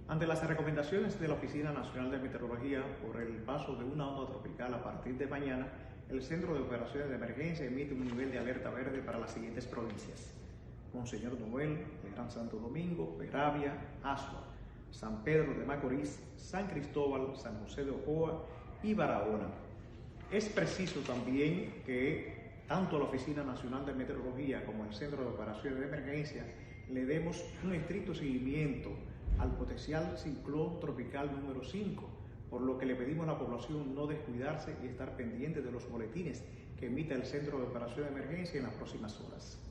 Ante las recomendaciones de la Oficina Nacional de Meteorología por el paso de una onda tropical a partir de mañana, el Centro de Operaciones de Emergencia emite un nivel de alerta verde para las siguientes provincias: Monseñor Noel, Gran Santo Domingo, Peravia, Asua, San Pedro de Macorís, San Cristóbal, San José de Ocoa y Barahona. Es preciso también que tanto la Oficina Nacional de Meteorología como el Centro de Operaciones de Emergencia le demos un estricto seguimiento al potencial ciclón tropical número 5, por lo que le pedimos a la población no descuidarse y estar pendiente de los boletines que emita el Centro de Operaciones de Emergencia en las próximas horas.